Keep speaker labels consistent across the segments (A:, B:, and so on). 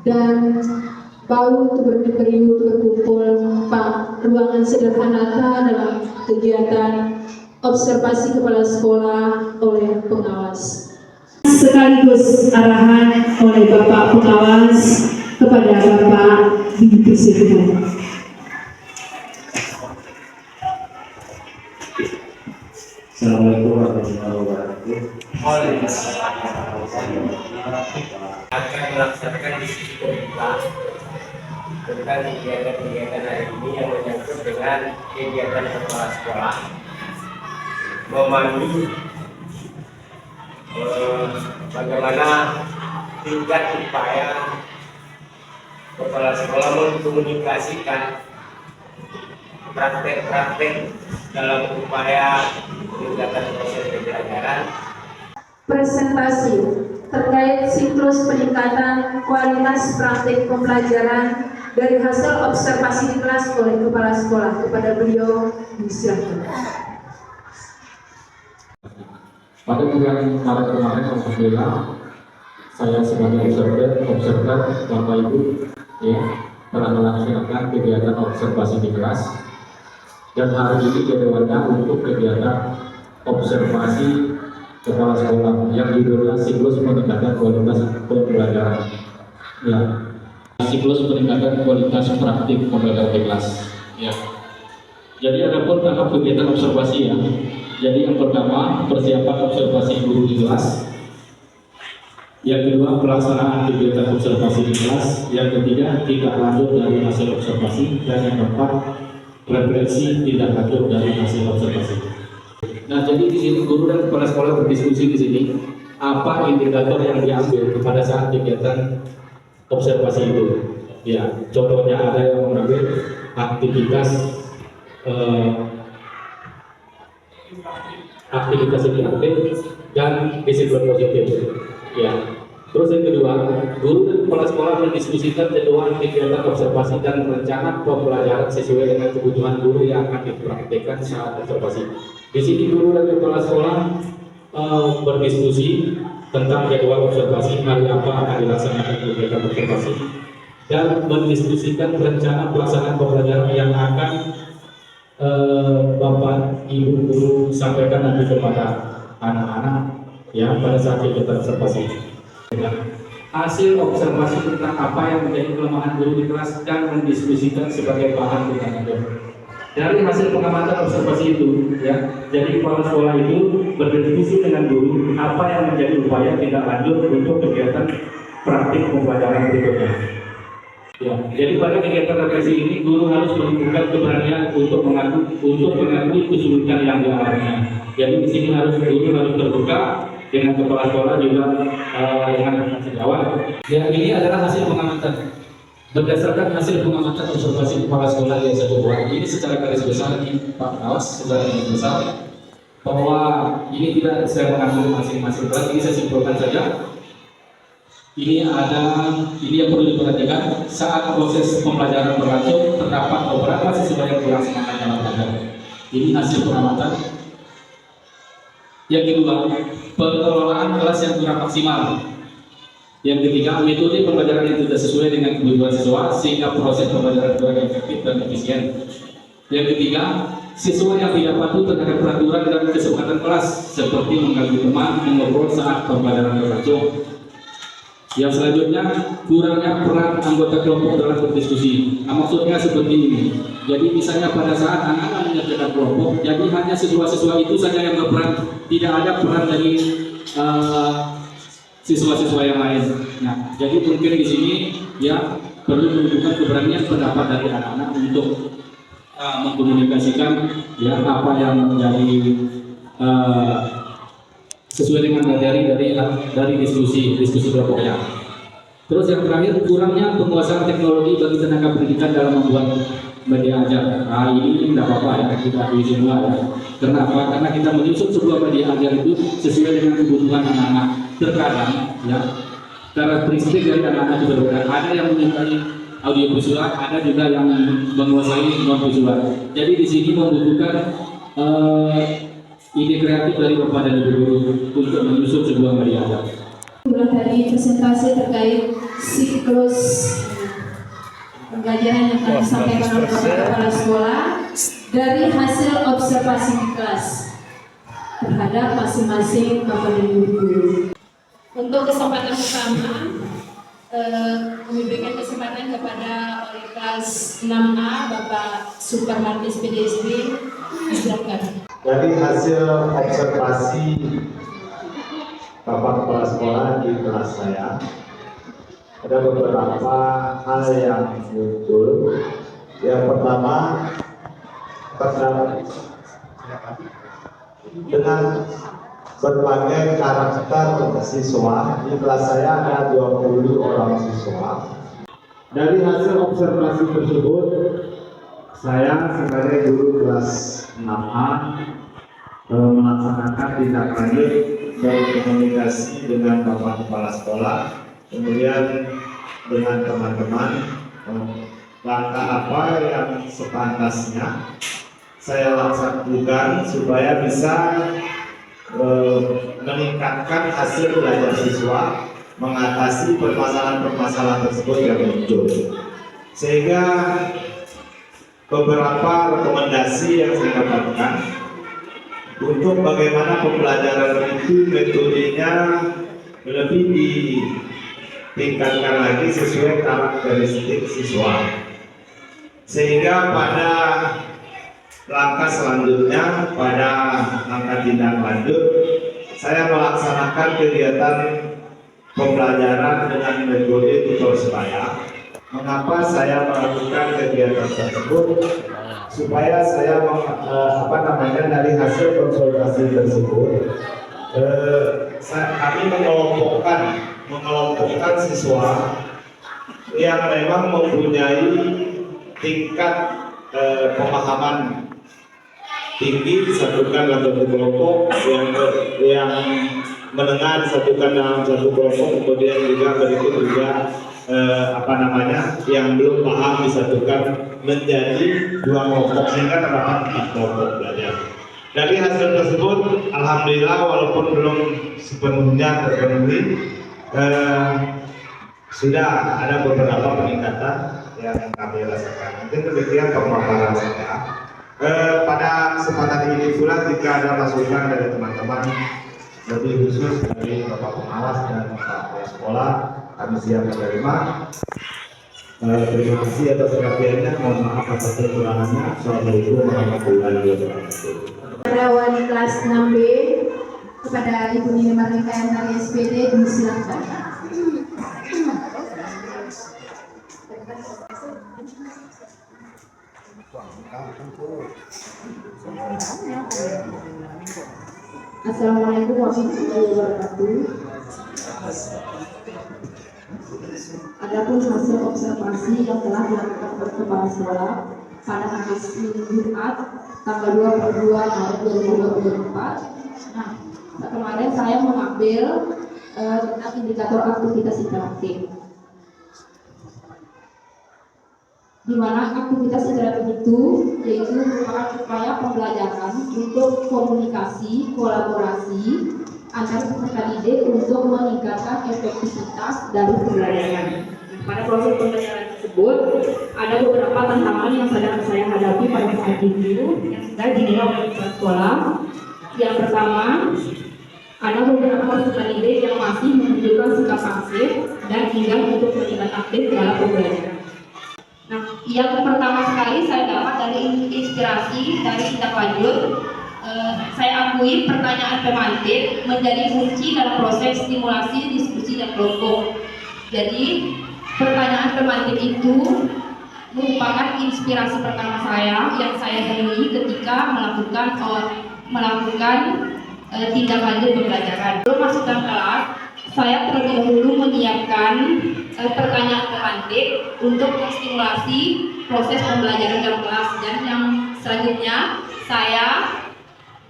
A: dan bau beriuk berkumpul ruangan sederhana dalam kegiatan observasi kepala sekolah oleh pengawas. Sekaligus arahan oleh Bapak Pengawas kepada Bapak Bibi Sekretari.
B: Assalamualaikum warahmatullahi wabarakatuh.
C: Akan melaksanakan diskusi pemerintah tentang kegiatan-kegiatan hari ini yang menyangkut dengan kegiatan kepala sekolah memandu bagaimana tingkat upaya kepala sekolah mengkomunikasikan praktek-praktek dalam upaya meningkatkan proses pembelajaran.
A: Presentasi terkait siklus peningkatan kualitas praktik pembelajaran dari hasil observasi di kelas oleh kepala sekolah. Kepada beliau disilakan.
D: Pada bulan Maret kemarin, alhamdulillah, saya sebagai observer Bapak Ibu telah melaksanakan kegiatan observasi di kelas, dan hari ini jadwalnya untuk kegiatan observasi kepala sekolah yang judulnya siklus peningkatan kualitas pembelajaran. Siklus peningkatan kualitas praktik pembelajaran di kelas. Jadi ada pun tahap kegiatan observasi Jadi yang pertama persiapan observasi guru di kelas. Yang kedua pelaksanaan kegiatan observasi di kelas. Yang ketiga tindak lanjut dari hasil observasi, dan yang keempat refleksi tindak lanjut dari hasil observasi. Nah, jadi di sini guru dan kepala sekolah berdiskusi di sini apa indikator yang diambil pada saat kegiatan observasi itu. Contohnya ada yang mengambil aktivitas yang diambil dan disiplin positif. Terus yang kedua, guru dan kepala sekolah mendiskusikan jadwal kegiatan observasi dan rencana pembelajaran sesuai dengan kebutuhan guru yang akan dipraktikkan saat observasi. Di sini guru dan kepala sekolah berdiskusi tentang jadwal observasi, hari apa akan dilaksanakan kegiatan observasi, dan mendiskusikan rencana pelaksanaan pembelajaran yang akan Bapak Ibu guru sampaikan nanti kepada anak-anak pada saat kegiatan observasi. Hasil observasi tentang apa yang menjadi kelemahan guru di kelas dan mendiskusikan sebagai bahan tindak lanjut. Dari hasil pengamatan observasi itu, jadi kepala sekolah itu berdiskusi dengan guru apa yang menjadi upaya tindak lanjut untuk kegiatan praktik pembelajaran berikutnya. Jadi pada kegiatan refleksi ini guru harus menunjukkan keberanian untuk mengakui kesulitan yang dialaminya. Jadi di sini guru harus terbuka dengan kepala sekolah juga dengan sejawat. Ini adalah hasil pengamatan. Berdasarkan hasil pengamatan observasi kepala sekolah yang saya buat, ini secara garis besar Pak Pengawas, secara garis besar bahwa ini tidak saya mengambil masing-masing kelas, ini saya simpulkan saja. Ini yang perlu diperhatikan saat proses pembelajaran berlangsung, terdapat beberapa siswa yang kurang semangat dalam belajar. Ini hasil pengamatan. Yang kedua, pengelolaan kelas yang kurang maksimal. Yang ketiga, metode pembelajaran yang tidak sesuai dengan kebutuhan siswa sehingga proses pembelajaran kurang efektif dan efisien. Yang ketiga, siswa yang tidak patuh terhadap peraturan dan kesepakatan kelas seperti mengganggu teman, mengobrol saat pembelajaran berlangsung. Yang selanjutnya, kurangnya peran anggota kelompok dalam berdiskusi. Maksudnya seperti ini. Jadi misalnya pada saat anak-anak mengerjakan kelompok, jadi hanya siswa-siswa itu saja yang berperan, tidak ada peran dari siswa-siswa yang lain. Nah, jadi mungkin di sini perlu menunjukkan keberanian pendapat dari anak-anak untuk mengkomunikasikan apa yang menjadi sesuai dengan materi dari diskusi kelompoknya. Terus yang terakhir, kurangnya penguasaan teknologi bagi tenaga pendidikan dalam membuat media ajar. Ini tidak apa-apa kita di semua Kenapa? Karena kita menyusun sebuah media ajar itu sesuai dengan kebutuhan anak-anak. Terkadang karakteristik dari anak-anak itu berbeda. Ada yang menyukai audio visual, ada juga yang menguasai non visual. Jadi di sini membutuhkan ide kreatif dari Bapak dan Ibu guru untuk menyusun sebuah media ajar.
A: Dari presentasi terkait siklus pembelajaran yang akan disampaikan oleh Bapak Kepala Sekolah dari hasil observasi di kelas terhadap masing-masing Bapak dan Ibu guru. Untuk kesempatan pertama, kami berikan kesempatan kepada wali kelas 6A Bapak Suparmartis PDSB. Silakan.
E: Dari hasil observasi Bapak Kepala Sekolah di kelas saya, ada beberapa hal yang muncul. Yang pertama, terkait dengan berbagai karakter siswa. Di kelas saya ada 20 orang siswa. Dari hasil observasi tersebut, saya sebagai guru kelas 6A melaksanakan tindak lanjut berkomunikasi dengan Bapak Kepala Sekolah, kemudian dengan teman-teman, langkah apa yang sepantasnya saya lakukan supaya bisa meningkatkan hasil belajar siswa, mengatasi permasalahan-permasalahan tersebut yang muncul. Sehingga beberapa rekomendasi yang saya dapatkan untuk bagaimana pembelajaran itu metodenya lebih ditingkatkan lagi sesuai karakteristik siswa. Sehingga pada langkah selanjutnya, pada langkah tindak lanjut, saya melaksanakan kegiatan pembelajaran dengan metode tutor sebaya. Mengapa saya melakukan kegiatan tersebut? Supaya saya dari hasil konsultasi tersebut, kami mengelompokkan siswa yang memang mempunyai tingkat pemahaman tinggi disatukan dalam satu kelompok, yang menengah disatukan dalam satu kelompok, kemudian juga berikut juga yang belum paham disatukan menjadi 2 kelompok sehingga terdapat 4 kelompok belajar. Dari hasil tersebut, alhamdulillah walaupun belum sepenuhnya terpenuhi, sudah ada beberapa peningkatan yang kami rasakan. Mungkin demikian pemaparan saya. Pada kesempatan ini pula, jika ada masukan dari teman-teman, lebih khusus dari Bapak Pengawas dan Bapak Kepala Sekolah, kami siap menerima. Terima kasih atas perhatiannya. Mohon maaf atas kekurangannya. Assalamualaikum warahmatullahi wabarakatuh.
A: Kepada wali kelas 6B, kepada Ibu Nini Marlika dari SPD, disilakan. Assalamualaikum warahmatullahi wabarakatuh. Adapun hasil observasi yang telah dilakukan oleh Kepala Sekolah pada hari Senin Jumat tanggal 22 Maret 2024. Nah, kemarin saya mengambil tentang indikator aktivitas interaktif, di mana aktivitas interaktif itu yaitu merupakan upaya pembelajaran untuk komunikasi, kolaborasi antar peserta didik untuk meningkatkan efektivitas dari pembelajaran. Pada proses pembelajaran tersebut ada beberapa tantangan yang sedang saya hadapi pada saat itu yang sudah dinilai oleh kepala sekolah. Yang pertama, ada beberapa peserta didik yang masih menunjukkan sikap pasif dan enggan untuk terlibat aktif dalam pembelajaran. Nah, yang pertama sekali saya dapat dari inspirasi dari tindak lanjut. Saya akui pertanyaan pemantik menjadi kunci dalam proses stimulasi, diskusi, dan kelompok. Jadi, pertanyaan pemantik itu merupakan inspirasi pertama saya yang saya temui ketika melakukan tindak lanjut pembelajaran. Sebelum masuk dalam kelas, saya terlebih dahulu menyiapkan pertanyaan pemantik untuk menstimulasi proses pembelajaran dalam kelas, dan yang selanjutnya saya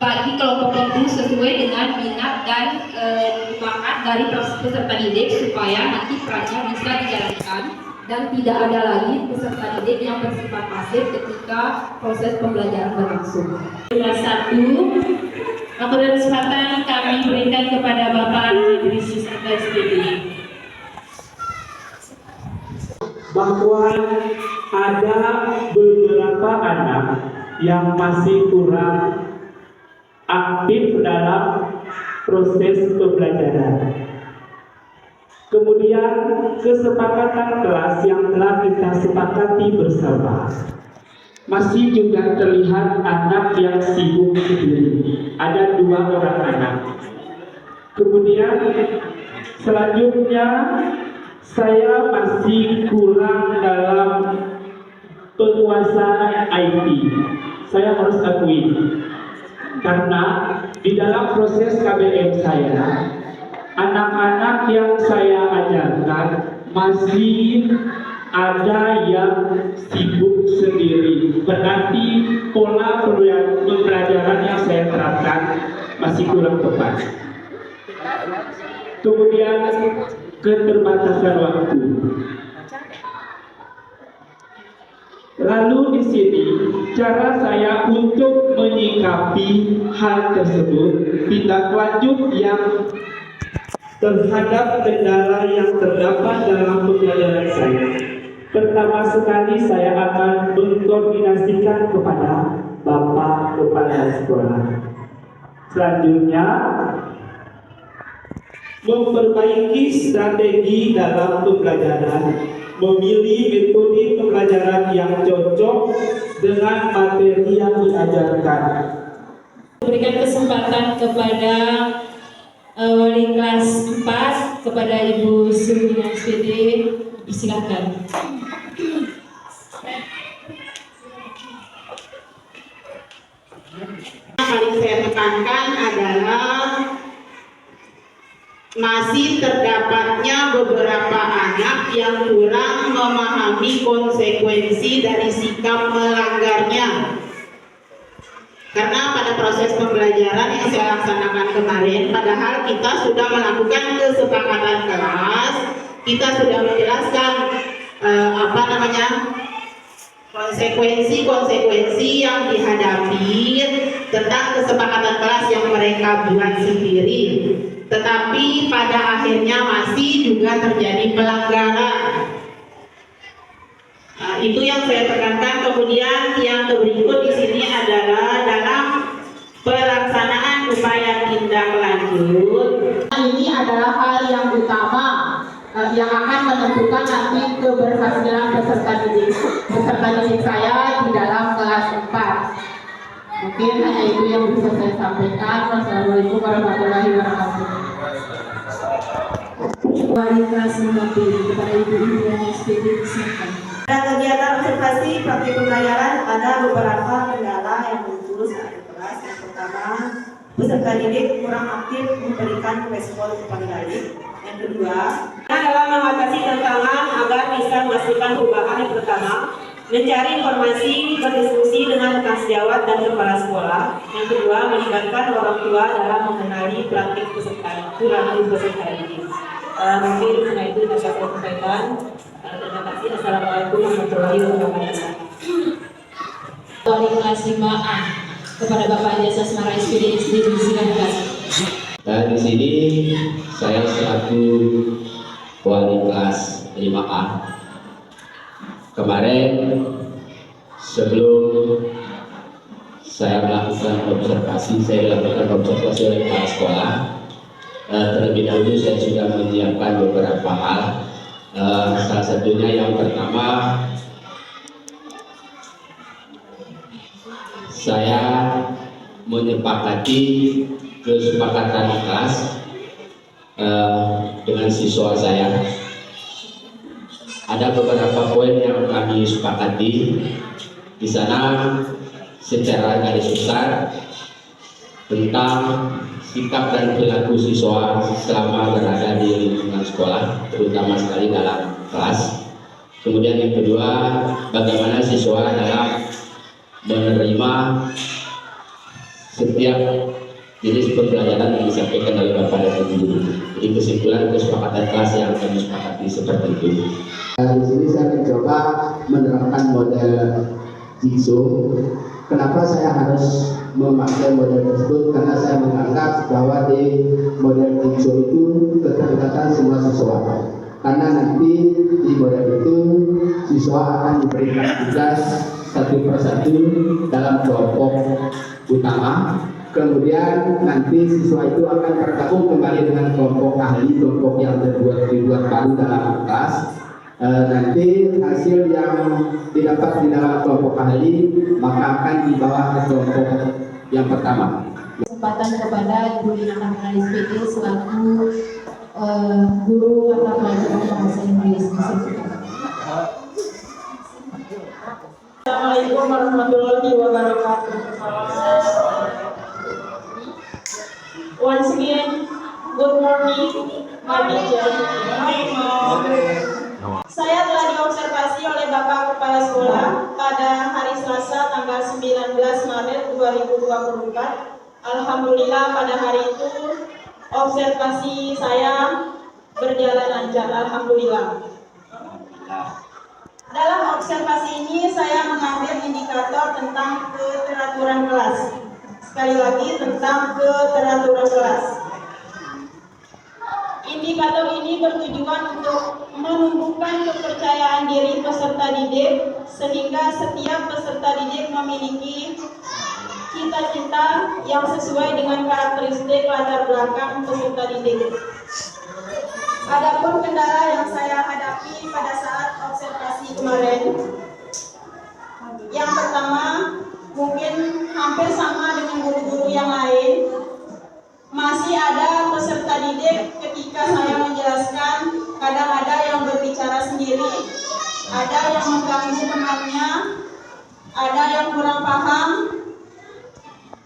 A: bagi kelompok itu sesuai dengan minat dan bakat dari peserta didik supaya nanti perannya bisa dijalankan dan tidak ada lagi peserta didik yang bersifat pasif ketika proses pembelajaran berlangsung. Kelas 1, waktu dan kesempatan kami berikan kepada Bapak Idris Sisata SPD.
F: bahwa ada beberapa anak yang masih kurang aktif dalam proses pembelajaran. Kemudian kesepakatan kelas yang telah kita sepakati bersama, masih juga terlihat anak yang sibuk sendiri. Ada 2 orang anak. Kemudian selanjutnya saya masih kurang dalam penguasaan IT. Saya harus akui, karena di dalam proses KBM saya, anak-anak yang saya ajarkan masih ada yang sibuk sendiri. Berarti pola pembelajaran yang saya terapkan masih kurang tepat. Kemudian keterbatasan waktu. Lalu di sini cara saya untuk menyikapi hal tersebut, tindak lanjut yang terhadap kendala yang terdapat dalam pembelajaran saya. Pertama sekali saya akan mengkoordinasikan kepada Bapak Kepala Sekolah. Selanjutnya, memperbaiki strategi dalam pembelajaran, memilih metode pembelajaran yang cocok dengan materi yang diajarkan.
A: Berikan kesempatan kepada wali kelas 4, kepada Ibu Surina SPD, silakan.
G: Yang paling saya tekankan adalah masih terdapatnya beberapa anak yang kurang memahami konsekuensi dari sikap melanggarnya. Karena pada proses pembelajaran yang saya laksanakan kemarin, padahal kita sudah melakukan kesepakatan kelas, kita sudah menjelaskan konsekuensi yang dihadapi tentang kesepakatan kelas yang mereka buat sendiri. Tetapi pada akhirnya masih juga terjadi pelanggaran. Itu yang saya tekankan. Kemudian yang berikut di sini adalah dalam pelaksanaan upaya tindak lanjut. Ini adalah hal yang utama yang akan menentukan nanti keberhasilan peserta didik saya di dalam kelas 4. Mungkin hanya itu yang bisa saya sampaikan. Wassalamualaikum warahmatullahi wabarakatuh.
A: Wali kelas 5B, kepada Ibu yang SPD, silakan.
H: Pada kegiatan observasi praktik pembelajaran ada beberapa kendala yang muncul saat di kelas. Yang pertama, peserta didik kurang aktif memberikan respon kepada didik. Yang kedua, adalah mengatasi tantangan agar bisa memastikan perubahan. Yang pertama, mencari informasi, berdiskusi dengan rekan sejawat dan kepala sekolah. Yang kedua, melibatkan orang tua dalam mengenali praktik perilaku peserta didik. Mungkin karena itu yang saya sampaikan. Terima kasih. Assalamualaikum warahmatullahi wabarakatuh.
A: Wali kelas 5A, kepada Bapak Jasa Asmara SPD, silakan.
B: Di sini saya selaku wali kelas 5A. Kemarin sebelum saya melakukan observasi oleh kepala sekolah. Terlebih dahulu saya sudah menyiapkan beberapa hal. Salah satunya yang pertama, saya menyepakati kesepakatan kelas dengan siswa saya. Ada beberapa poin yang kami sepakati. Di sana secara garis besar tentang sikap dan perilaku siswa selama berada di lingkungan sekolah, terutama sekali dalam kelas. Kemudian yang kedua, bagaimana siswa dalam menerima setiap jenis pembelajaran yang disampaikan oleh Bapak dan Ibu. Jadi kesimpulan kesepakatan kelas yang kami sepakati seperti itu.
I: Di sini saya mencoba menerapkan model jigsaw. Kenapa saya harus memakai model tersebut? Karena saya menganggap bahwa di model jigsaw itu keterlibatan semua siswa. Karena nanti di model itu siswa akan diberikan tugas satu persatu dalam kelompok utama. Kemudian nanti siswa itu akan bergabung kembali dengan kelompok ahli, kelompok yang dibuat baru dalam kelas. Nanti hasil yang didapat di dalam kelompok ahli maka akan dibawa ke kelompok yang pertama.
A: Kesempatan kepada Ibu Lina Kamila SPD selaku guru mata pelajaran bahasa Inggris.
G: Assalamualaikum warahmatullahi wabarakatuh. Once again, good morning, my teacher. Saya telah diobservasi oleh Bapak Kepala Sekolah pada hari Selasa tanggal 19 Maret 2024. Alhamdulillah pada hari itu observasi saya berjalan lancar. Alhamdulillah. Dalam observasi ini saya mengambil indikator tentang keteraturan kelas. Sekali lagi tentang keteraturan kelas. Indikator ini bertujuan untuk menumbuhkan kepercayaan diri peserta didik sehingga setiap peserta didik memiliki cita-cita yang sesuai dengan karakteristik latar belakang peserta didik. Adapun kendala yang saya hadapi pada saat observasi kemarin, yang pertama mungkin hampir sama dengan guru-guru yang lain, masih ada peserta didik ketika saya menjelaskan kadang ada yang berbicara sendiri, ada yang mengganggu temannya, ada yang kurang paham,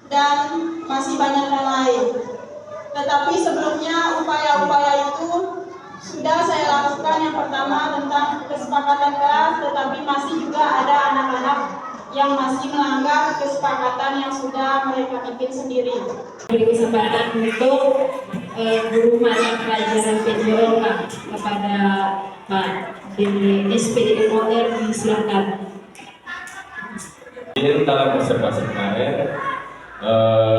G: dan masih banyak yang lain. Tetapi sebelumnya upaya-upaya itu sudah saya lakukan. Yang pertama tentang kesepakatan kelas, tetapi masih juga ada anak-anak yang masih melanggar kesepakatan yang sudah mereka bikin sendiri.
A: Beri kesempatan untuk guru mata pelajaran PJO kepada Pak SPD MOR, disilakan.
D: Dalam observasi kemarin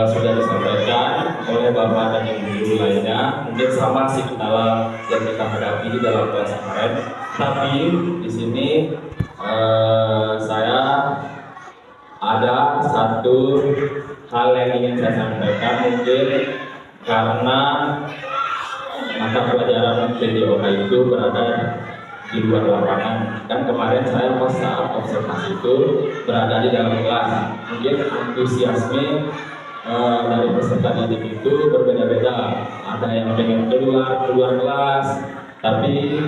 D: sudah disampaikan oleh Bapak dan Ibu lainnya, mungkin sama sih kendala yang kita hadapi di dalam kelas kemarin. Tapi di sini saya ada satu hal yang ingin saya sampaikan, mungkin karena mata pelajaran PJOK itu berada di luar lapangan. Kan kemarin saya pas saat observasi itu berada di dalam kelas, mungkin antusiasme dari peserta didik itu berbeda-beda. Ada yang pengen keluar kelas, tapi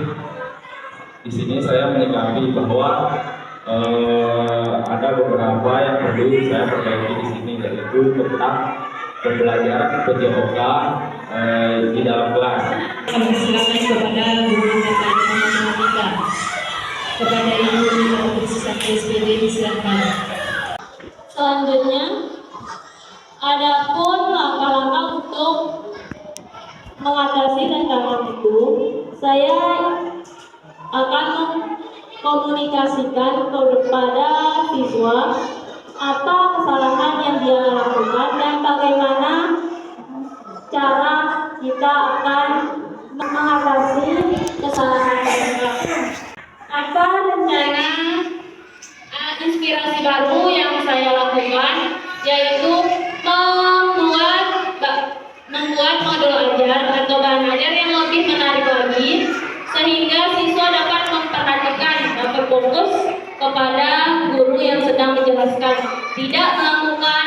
D: di sini saya menyikapi bahwa ada beberapa yang perlu saya perbaiki di sini, yaitu tentang pembelajaran PJOK di dalam kelas.
A: Kami silakan kepada guru matematika, kepada Ibu Lina SPD, disilakan.
G: Selanjutnya, adapun langkah-langkah untuk mengatasi tantangan itu, saya akan mengkomunikasikan kepada siswa apa kesalahan yang dia lakukan dan bagaimana cara kita akan mengatasi kesalahan tersebut. Apa rencana inspirasi baru yang saya lakukan, yaitu membuat modul ajar atau bahan ajar yang lebih menarik lagi, sehingga siswa dapat memperhatikan dan berfokus kepada guru yang sedang menjelaskan, tidak melakukan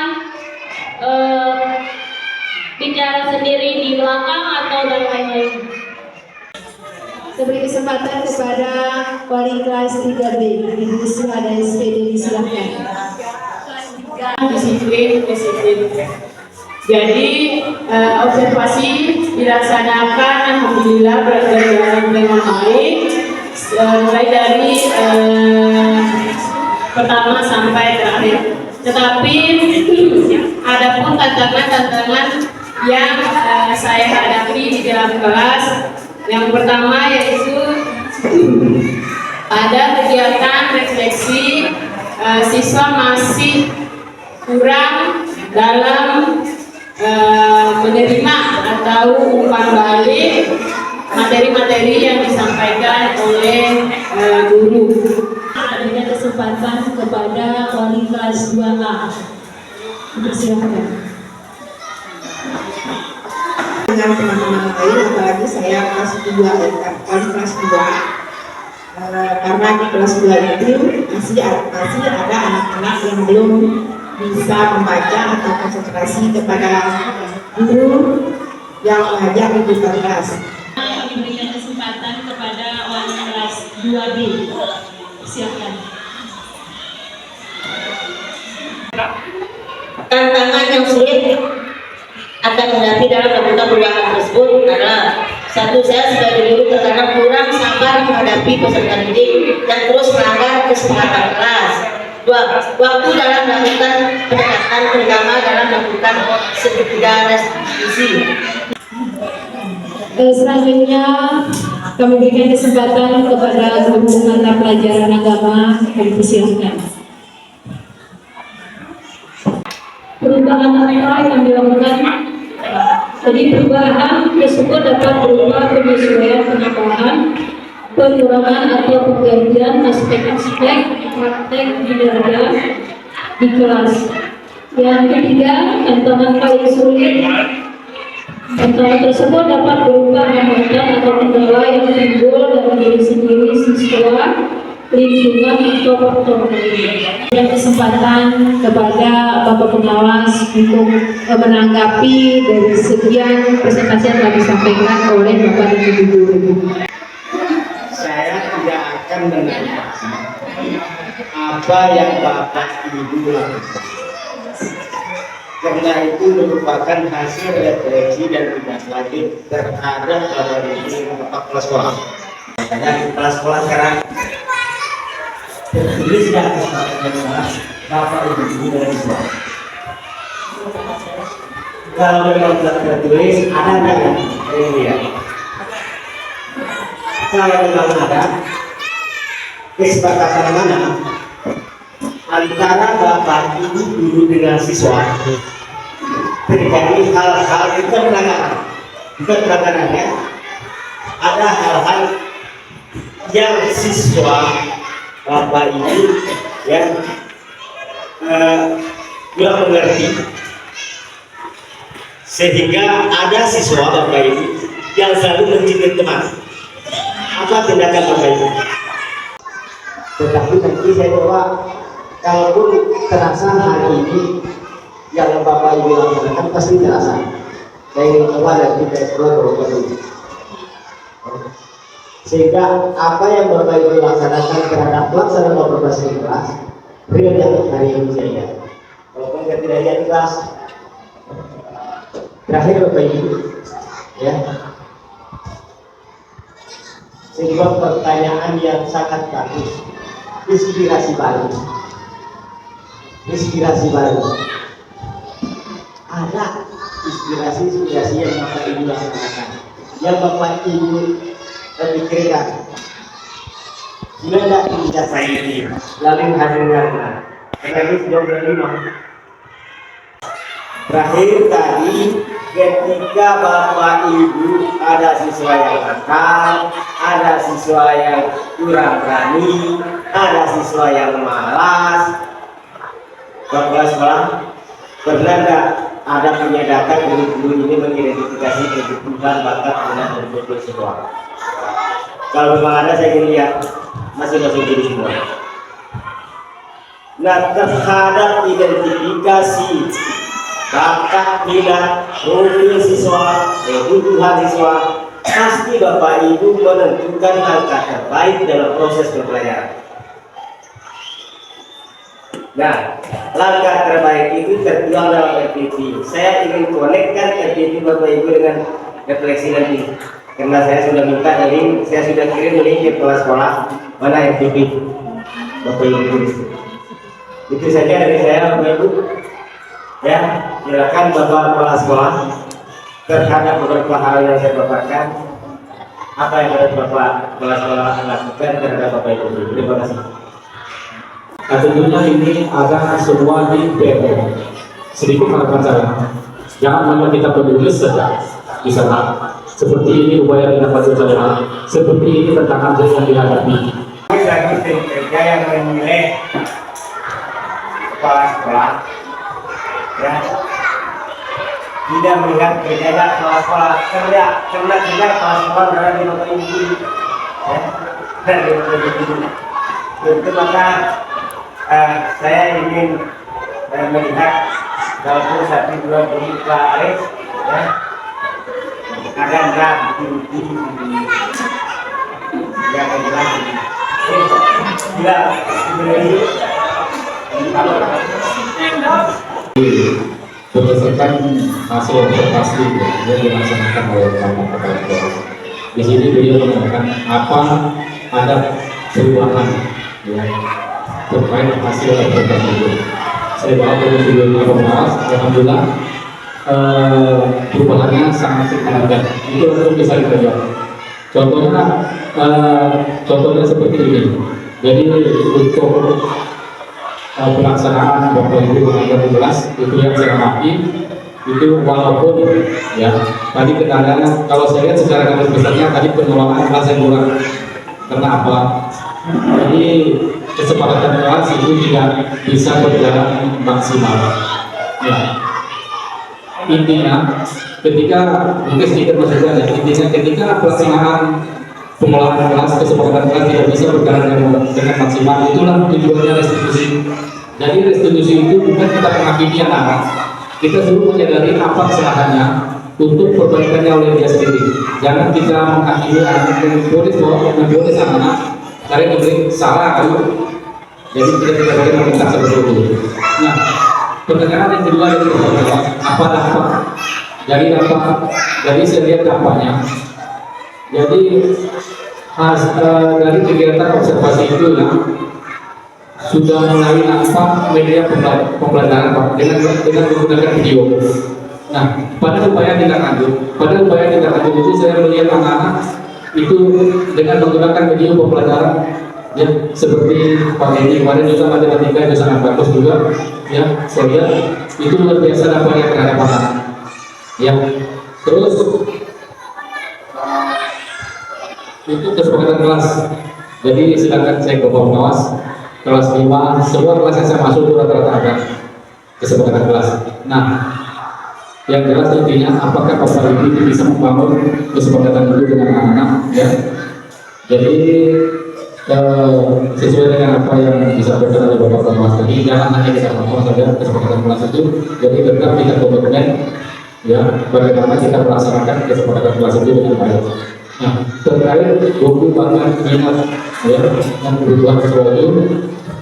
G: bicara sendiri di belakang atau dan lain-lain.
A: Saya beri kesempatan kepada wali kelas 3B, Ibu Suhada SPD, disilakan.
G: Disiplin. Jadi observasi dilaksanakan alhamdulillah berjalan dengan baik, mulai dari pertama sampai terakhir. Tetapi ada pun tantangan yang saya hadapi di dalam kelas. Yang pertama yaitu pada kegiatan refleksi, siswa masih kurang dalam menerima atau umpan balik materi-materi yang disampaikan oleh guru.
A: kesempatan kepada wali kelas 2A. Silakan.
J: Dengan teman-teman lain, apalagi saya kelas 2 wali kelas 2, karena di kelas 2 itu masih ada anak-anak yang belum bisa membaca atau konsentrasi kepada guru yang mengajar di depan kelas.
A: Kami berikan kesempatan kepada wali kelas 2B. Silakan.
G: Tantangan yang sulit akan menghadapi dalam melakukan perubahan tersebut adalah: satu, saya sebagai guru terkadang kurang sabar menghadapi peserta didik yang terus melanggar kesepakatan kelas. Dua, waktu dalam melakukan pendekatan, terutama dalam melakukan segitiga restitusi.
A: Selanjutnya kami berikan kesempatan kepada guru mata pelajaran agama. Kami persilahkan. Perubahan apa yang dilakukan? Jadi perubahan tersebut dapat berupa penyesuaian penambahan, pengurangan atau penggantian aspek-aspek praktek kinerja di kelas. Yang ketiga, tantangan paling sulit. Tantangan tersebut dapat berupa hambatan atau kendala yang timbul dalam diri sendiri siswa, lingkungan atau faktor lain. Dan kesempatan kepada Bapak Pengawas untuk menanggapi dari sekian presentasi yang telah disampaikan oleh Bapak dan Ibu guru.
I: Saya tidak akan menanyakan apa yang Bapak Ibu lakukan, karena itu merupakan hasil refleksi dan tindak lanjut terhadap Bapak Ibu kepala sekolah.
C: Makanya di kepala sekolah sekarang tertulis di atas Bapak Ibu dari siswa. Kalau memang tidak tertulis, ada enggak? Iya. Kalau memang ada, kesepakatan mana antara Bapak Ibu guru dengan siswa terjadi hal-hal itu bukan pelanggaran ya, ada hal-hal yang siswa Bapak Ibu yang kurang mengerti, sehingga ada siswa Bapak Ibu yang selalu mencintai teman. Apa tindakan Bapak Ibu?
I: Tetapi nanti saya coba, kalaupun terasa hari ini yang Bapak Ibu lakukan pasti terasa. Saya ingin coba dan kita explore dulu. Sehingga apa yang Bapak Ibu laksanakan terhadap pelaksanaan operasi kelas real yang hari ini saya lihat. Walaupun saya tidak lihat di kelas. Terakhir Bapak Ibu, ya. Sebuah pertanyaan yang sangat bagus, inspirasi baru. Ada inspirasi yang Bapak Ibu laksanakan, yang Bapak Ibu pikirkan. Gila enggak ijazah ini? Lalu hasilnya mana? Tadi sudah berlima. Terakhir tadi, ketika Bapak Ibu ada siswa yang nakal, ada siswa yang kurang berani, ada siswa yang malas, Bapak sekolah pernah enggak ada punya data guru-guru ini mengidentifikasi kebutuhan bakat minat dan potensi siswa? Kalau memang ada, saya ingin lihat masing-masing guru semua. Nah, terhadap identifikasi bakat minat profil siswa, kebutuhan siswa, pasti Bapak Ibu menentukan langkah terbaik dalam proses pembelajaran. Nah, langkah terbaik itu tertuang dalam RPP. Saya ingin konekkan RPP Bapak Ibu dengan refleksi nanti, karena saya sudah minta link, saya sudah kirim link ke kepala sekolah mana RPP Bapak Ibu tulis. Itu saja dari saya Bapak Ibu. Ya, silakan Bapak kepala sekolah terhadap beberapa hal yang saya paparkan, apa yang harus Bapak kepala sekolah lakukan terhadap Bapak Ibu. Terima kasih.
D: Tentunya ini ada semua di PR. Sedikit harapan saya, jangan hanya kita penulis saja di sana. Seperti ini upaya kita pasang saja. Seperti ini tantangan yang dihadapi.
C: Lagi sistem kerja yang menilai kepala sekolah, ya, tidak melihat kerjanya kepala sekolah karena kerja kepala sekolah berada di nomor ini, ya, dan di nomor ini. Untuk maka saya ingin melihat walaupun 1-2 bulan Pak Alex, ya, ada bukti-bukti yang jelas bila diberi
D: berdasarkan hasil observasi yang dilaksanakan oleh Bapak Kepala Sekolah. Di sini beliau mengatakan apa ada perubahan ya, terkait hasil observasi itu. Saya bawa ke video pengawas, alhamdulillah perubahannya sangat signifikan. Itu langsung bisa kita lihat. Contohnya seperti ini. Jadi untuk pelaksanaan Bapak Ibu mengajar di kelas itu yang saya amati itu walaupun ya tadi kendalanya kalau saya lihat secara garis besarnya tadi pengelolaan kelas yang kurang. Kenapa? Jadi kesepakatan kelas itu tidak bisa berjalan maksimal. Ya. Intinya ketika mungkin sedikit maksudnya intinya ketika pelaksanaan pengelolaan kelas kesepakatan kelas tidak bisa berjalan dengan maksimal, itulah tujuannya restitusi. Jadi restitusi itu bukan kita menghakimi anak, kita suruh menyadari apa kesalahannya untuk perbaikannya oleh dia sendiri. Jangan kita menghakimi anak memfonis anak karena memberi salah kan. Jadi kita boleh meminta seperti itu. Nah, pertanyaan yang kedua itu apa dampak? Jadi saya lihat dampaknya. Jadi dari kegiatan observasi itu ya sudah mulai nampak media pembelajaran Pak dengan menggunakan video. Nah, pada upaya tindak lanjut itu saya melihat anak-anak itu dengan menggunakan video pembelajaran ya seperti Pak Edi kemarin juga matematika itu sangat bagus juga ya saya lihat itu luar biasa dampaknya terhadap anak ya. Terus untuk kesepakatan kelas, jadi silakan saya ke Bapak Pengawas kelas 5 semua kelas yang saya masuk itu rata-rata ada kesepakatan kelas. Nah, yang jelas intinya apakah Bapak Ibu bisa membangun kesepakatan itu dengan anak-anak ya. Jadi sesuai dengan apa yang disampaikan oleh Bapak Pengawas tadi, jangan hanya kita ngomong saja kesepakatan kelas itu, jadi tetap kita komitmen ya bagaimana kita melaksanakan kesepakatan kelas itu dengan baik. Nah, terkait buku bahkan minat ya yang kebutuhan sesuatu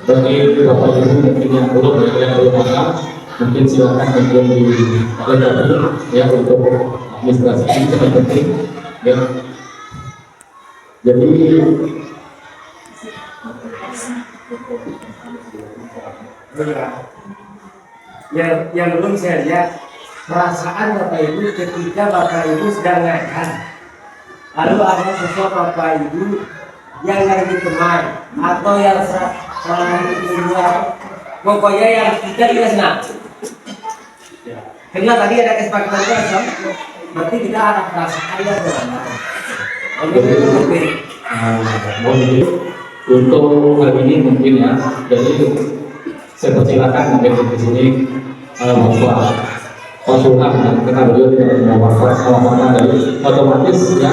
D: bagi Bapak Ibu mungkin yang belum paham, mungkin silakan kemudian dilengkapi ya untuk administrasi ini sangat penting ya. Jadi
C: yang belum saya lihat perasaan Bapak Ibu ketika Bapak Ibu sedang ngajar, lalu ada sesuatu Bapak Ibu yang lagi teman atau yang salah luar, pokoknya yang kita tidak senang. Karena tadi ada kesepakatan kan, berarti kita ada perasaan yang benar.
D: Untuk hal ini mungkin ya, jadi saya persilakan mungkin di sini Bapak konsultan karena beliau tidak mewakilkan dari otomatis ya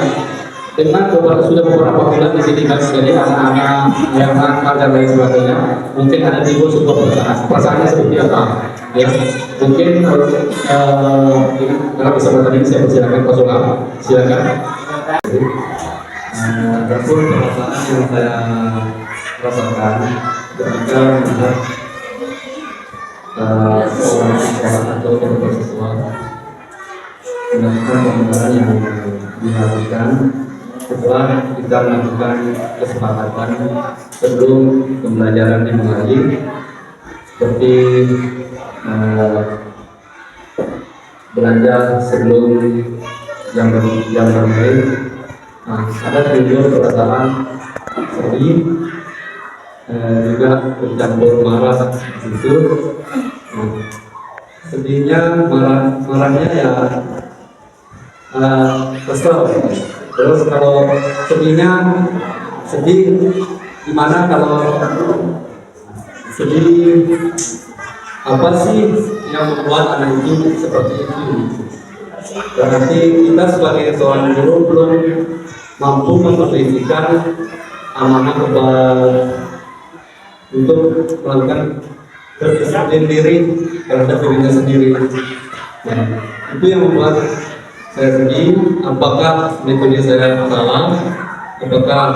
D: dengan sudah beberapa bulan di sini kan, jadi anak-anak yang nakal dan lain sebagainya mungkin ada timbul sebuah perasaannya seperti apa ya. Mungkin dalam kesempatan ini saya persilakan konsultan, silakan.
K: Adapun perasaan yang saya rasakan ketika melihat seorang sekolah atau dokter siswa melakukan pembelajaran yang diharuskan setelah kita melakukan kesepakatan sebelum pembelajaran dimulai, seperti belanja sebelum jam bermain. Nah, ada timbul perasaan sedih, juga bercampur marah di situ. Sedihnya, marahnya ya kesel. Terus kalau sedihnya sedih, Gimana kalau sedih, apa sih yang membuat anak itu seperti itu? Berarti kita sebagai seorang guru belum mampu memperhatikan amanah untuk melakukan berdisiplin diri terhadap dirinya sendiri. Nah, itu yang membuat saya sedih. Apakah metode saya salah? Apakah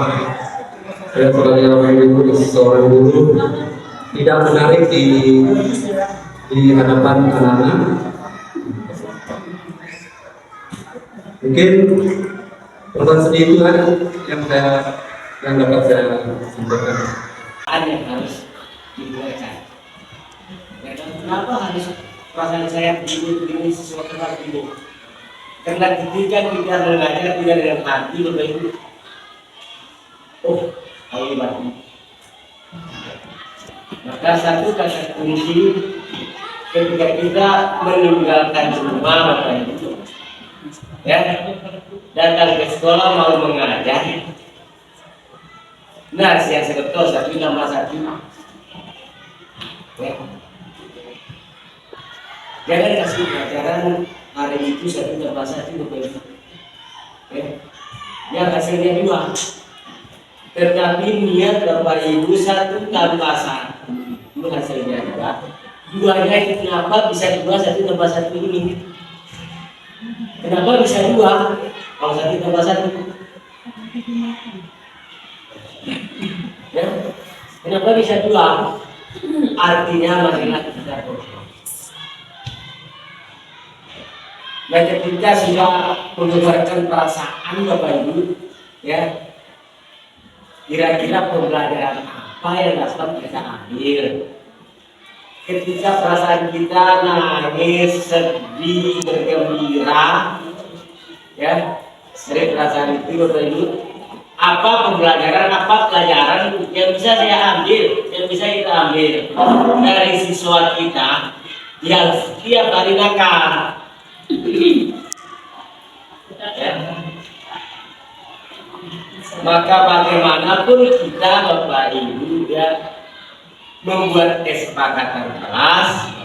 K: saya sebagai seorang guru tidak menarik di hadapan anak-anak? Mungkin perasaan sedih itu yang dapat saya sampaikan.
C: Yang harus dibuatkan. Kenapa harus perasaan saya begini sesuatu hal ini? Karena ketika kita mengajar tidak dengan hati, Bapak Ibu, ayo batu. Maka satu kata kunci ketika kita meninggalkan rumah, Bapak Ibu, ya, datang ke sekolah mau mengajar. Nah, yang sebetul 1 tambah 1. Ya. Jangan kasih pelajaran hari itu 1 tambah 1 begitu. Ya. Yang hasilnya 2. Tetapi niat Bapak Ibu 1 tambah 1 itu hasilnya 2. 2-nya itu kenapa bisa 2 1 tambah 1 ini? Kenapa bisa 2 kalau 1 tambah 1? Ya, kenapa bisa 2? Artinya marilah kita berdoa. Nah, ketika sudah mengeluarkan perasaan Bapak Ibu, ya, kira-kira pembelajaran apa yang dapat kita ambil? Ketika perasaan kita nangis, sedih, bergembira, ya, dari perasaan itu Bapak Ibu, apa pembelajaran, apa pelajaran yang bisa saya ambil, yang bisa kita ambil dari siswa kita yang setiap hari nakal? Ya. Maka bagaimanapun kita Bapak Ibu ya membuat kesepakatan kelas,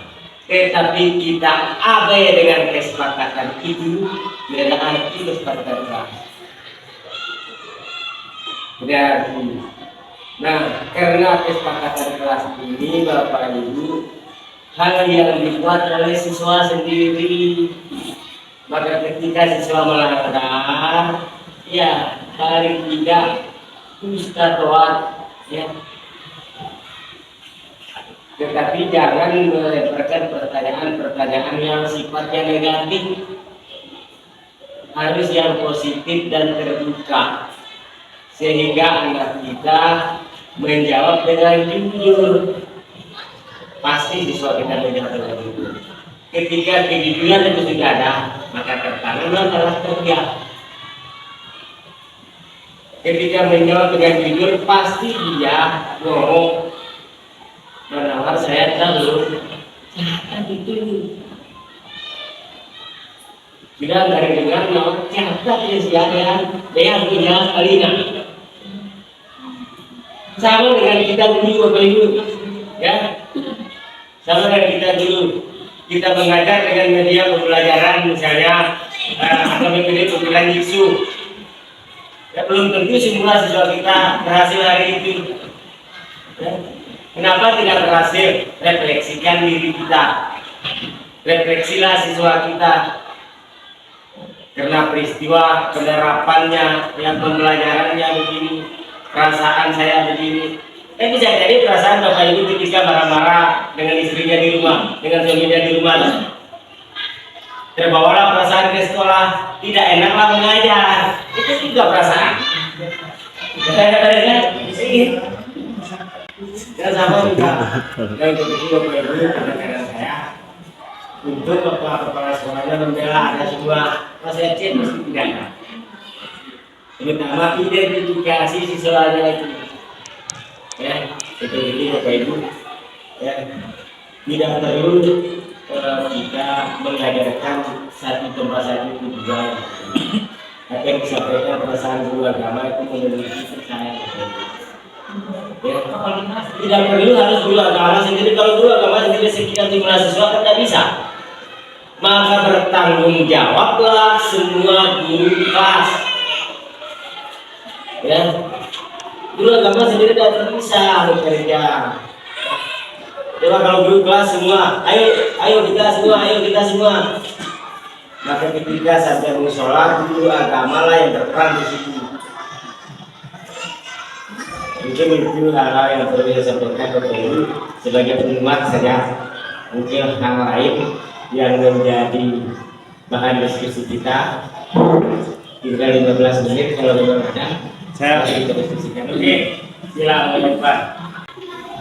C: tetapi kita abai dengan kesepakatan itu, tidak arti kesepakatan kelas. Berarti, nah, karena kesepakatan kelas ini Bapak Ibu hal yang dibuat oleh siswa sendiri, maka ketika siswa melanggar, ya paling tidak kita tolak, ya. Tetapi jangan melemparkan pertanyaan-pertanyaan yang sifatnya negatif, harus yang positif dan terbuka. Sehingga anak kita menjawab dengan jujur. Pasti siswa kita menjawab dengan jujur. Ketika kejujuran itu sudah ada, maka pertanyaannya adalah kerja. Ketika menjawab dengan jujur, pasti dia ngomong, menawar saya tahu, catat itu. Sudah dari dengar, catat ya siapa yang punya kalinya. Sama dengan kita dulu Bapak Ibu, ya, sama dengan kita dulu, kita mengajar dengan media pembelajaran misalnya atau metode pembelajaran Jitsu, ya, belum tentu semua siswa kita berhasil hari itu. Ya. Kenapa tidak berhasil? Refleksikan diri kita, refleksilah siswa kita. Karena peristiwa penerapannya, yang pembelajarannya begini, perasaan saya begini. Bisa jadi perasaan Bapak Ibu ketika marah-marah dengan istrinya di rumah, dengan suaminya di rumah. Terbawalah perasaan ke sekolah, tidak enaklah mengajar. Itu juga perasaan. Dan sama juga. Dan kedua Bapak Ibu, kadang-kadang saya untuk kepala sekolahnya membela ada sebuah proses mesti tidak ada. Terutama identifikasi siswanya itu. Ya, itu ini Bapak Ibu, ya, tidak perlu kita mengajarkan 1 tambah 1 itu juga. Apa yang disampaikan perasaan guru agama itu memiliki percaya. Ya, tidak perlu harus guru agama sendiri. Kalau guru agama sendiri sekitar jumlah siswa kan tidak bisa. Maka bertanggung jawablah semua guru kelas. Ya, guru agama sendiri tidak bisa bekerja. Coba kalau guru kelas semua, ayo kita semua. Maka ketika saja musola, guru agama lah yang berperan di situ. Mungkin itu hal-hal yang perlu saya sampaikan kepada sebagai penguat saja. Mungkin hal lain yang menjadi bahan diskusi kita. Tinggal 15 menit kalau memang ada. Saya akan kita diskusikan. Oke, silakan Pak.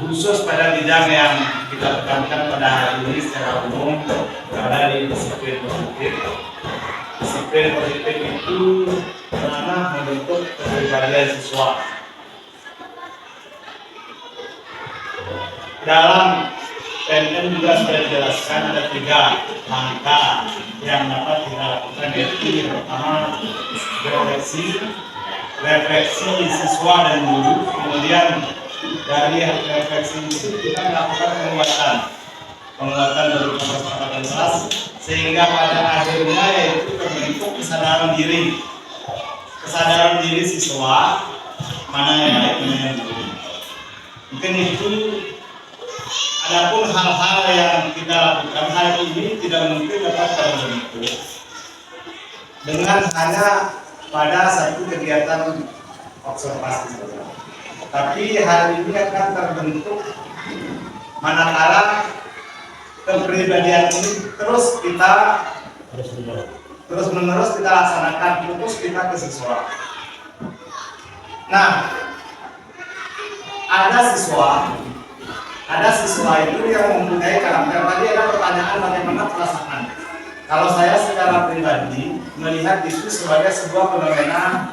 E: Khusus pada bidang yang kita tekankan pada hari ini secara umum berada di disiplin positif. Disiplin positif itu bagaimana membentuk kepribadian siswa. Dalam PNM juga sudah dijelaskan ada 3 langkah yang dapat kita lakukan, yaitu yang pertama refleksi siswa dan guru. Kemudian dari refleksi itu kita melakukan penguatan dari kapasitas kelas sehingga pada akhirnya yaitu terbentuk kesadaran diri siswa mana yang baik mana yang buruk. Mungkin itu. Adapun hal-hal yang kita lakukan hari ini tidak mungkin dapat terbentuk dengan hanya pada satu kegiatan observasi saja. Tapi hari ini akan terbentuk manakala kepribadian ini terus menerus kita laksanakan, terus kita ke siswa. Nah, ada siswa itu yang mempunyai karakter. Tadi ada pertanyaan bagaimana perasaan. Kalau saya secara pribadi melihat itu sebagai sebuah fenomena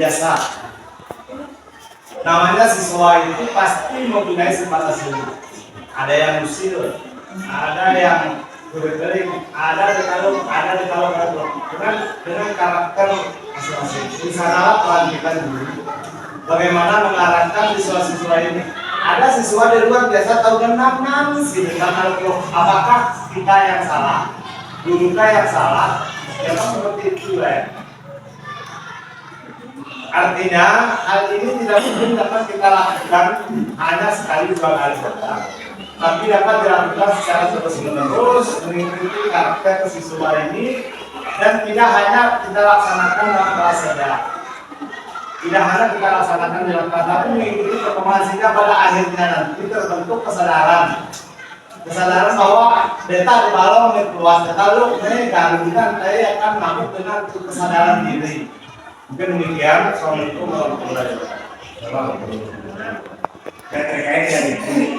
E: biasa. Namanya siswa itu pasti mempunyai sifat asli. Ada yang usil, ada yang berkering, ada dengan karakter masing-masing. Di sanalah peran kita dulu. Bagaimana mengarahkan siswa-siswa ini. Ada siswa di luar biasa tahu nangis gitu kan, apakah kita yang salah, gurukah yang salah, memang seperti itu ya. Artinya hal ini tidak mungkin dapat kita lakukan hanya sekali 2 kali saja, tapi dapat dilakukan secara terus-menerus mengikuti karakter siswa ini dan tidak hanya kita laksanakan dalam kelas saja. Tidak hanya kita laksanakan dalam kelas, tapi mengikuti perkembangan sehingga pada akhirnya nanti terbentuk kesadaran bahwa data di balong keluar data lu gangguan saya akan mampu dengan kesadaran diri. Mungkin demikian. Assalamualaikum warahmatullahi wabarakatuh.
C: Terkait dari ini,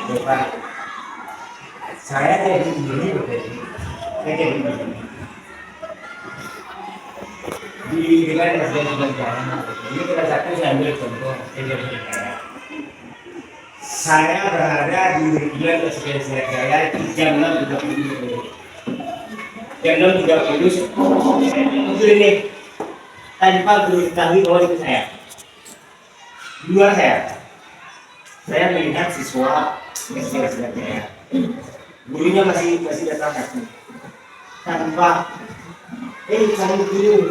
C: saya jadi begini, di wilayah Presiden Negara. Ini kita satu saya ambil contoh saya berada di wilayah Presiden Negara itu jam 6.30. Jam 6.30 mobil ini tanpa diketahui bahwa itu saya. Di luar saya melihat siswa Presiden Negara. Gurunya masih datang tanpa kamu begini,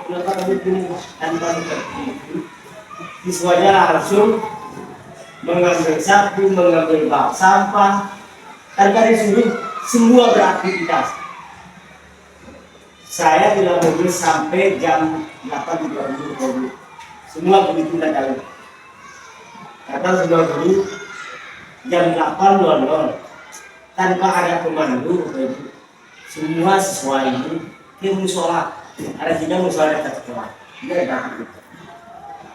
C: kenapa kamu begini? Tanpa seperti itu, siswanya langsung mengambil sapu, mengambil bak sampah, tanpa disuruh semua beraktivitas. Saya tidak mobil sampai jam 8.30. Semua begitu tidak tahu. Kata semua guru jam 8.00 tanpa ada pemandu, semua siswa ini dia musola, ada juga musola dekat sekolah. Dia datang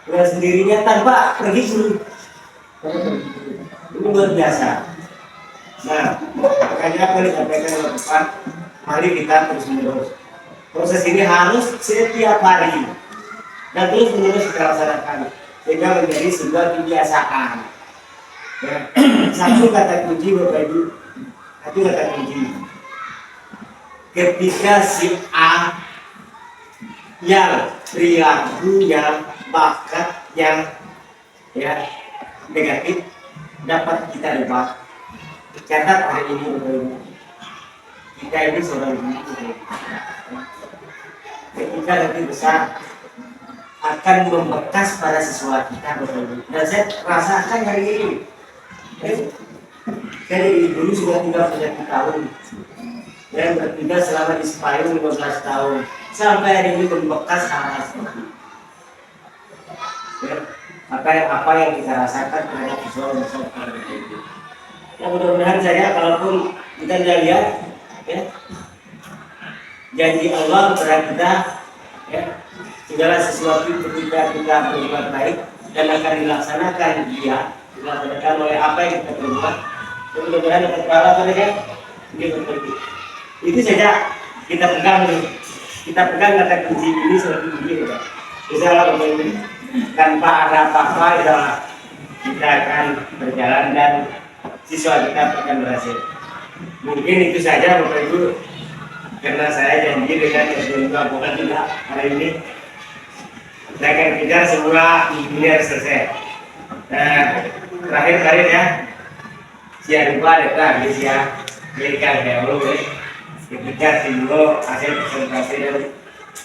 C: dengan sendirinya tanpa pergi dulu. Ini luar biasa. Nah, makanya aku disampaikan ke depan, mari kita terus menerus. Proses ini harus setiap hari dan terus menerus kita laksanakan sehingga menjadi sebuah kebiasaan. Ya. Satu kata kunci Bapak Ibu, satu kata kunci. Ketika si A yang perilakunya, bakatnya, ya, negatif dapat kita ubah. Catat hari ini Bapak Ibu. Kita ini seorang guru. Ketika nanti besar akan membekas pada siswa kita Bapak Ibu. Dan saya rasakan hari ini. Saya dari dulu sudah 31 tahun. Dan bertiga selama di Sepayung 15 tahun. Sampai hari ini membekas hal-hal seperti itu. Ya, apa yang kita rasakan terhadap siswa besar pada itu. Ya mudah-mudahan saya kalaupun kita tidak lihat ya, janji Allah kepada kita ya, segala sesuatu ketika kita berbuat baik dan akan dilaksanakan dilaksanakan oleh apa yang kita perbuat. Ya, mudah-mudahan dapat pahala pada ya. Itu saja kita pegang kata kunci ini seperti ini ya. Insyaallah Bapak Ibu, tanpa ada apa-apa ya, kita akan berjalan dan siswa kita akan berhasil. Mungkin itu saja Bapak Ibu, karena saya janji dengan SDM bukan tidak hari ini saya akan kejar semua ini harus selesai. Terakhir kali ya, siapa lupa data ya, berikan ya Allah ketika simbol hasil presentasi dan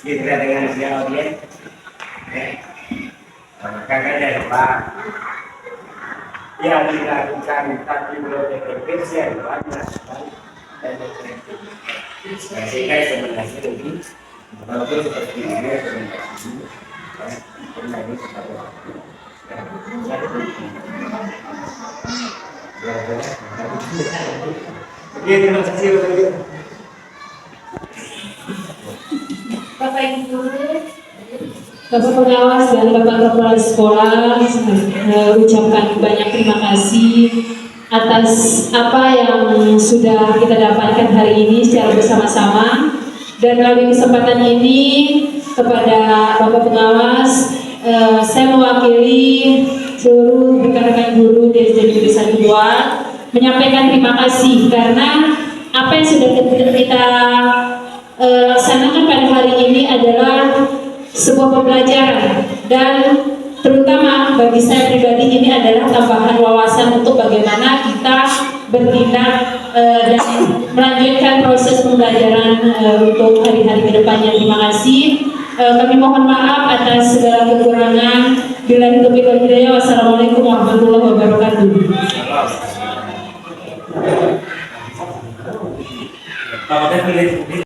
C: diterima dengan siapa audiens. Kakak jangan lupa yang dilakukan tapi belum efektif saya lupa dilakukan dan efektif. Sehingga sebenarnya ini walaupun seperti ini terima kasih
A: Bapak Ibu, Bapak pengawas dan Bapak kepala sekolah, ucapkan banyak terima kasih atas apa yang sudah kita dapatkan hari ini secara bersama-sama. Dan melalui kesempatan ini kepada Bapak pengawas, saya mewakili seluruh rekan-rekan guru di SD Negeri 1 menyampaikan terima kasih karena apa yang sudah kita laksanakan pada hari ini adalah sebuah pembelajaran dan terutama bagi saya pribadi ini adalah tambahan wawasan untuk bagaimana kita bertindak dan melanjutkan proses pembelajaran untuk hari-hari kedepannya. Terima kasih. Kami mohon maaf atas segala kekurangan. Billahi taufiq wal hidayah. Wassalamualaikum warahmatullahi wabarakatuh.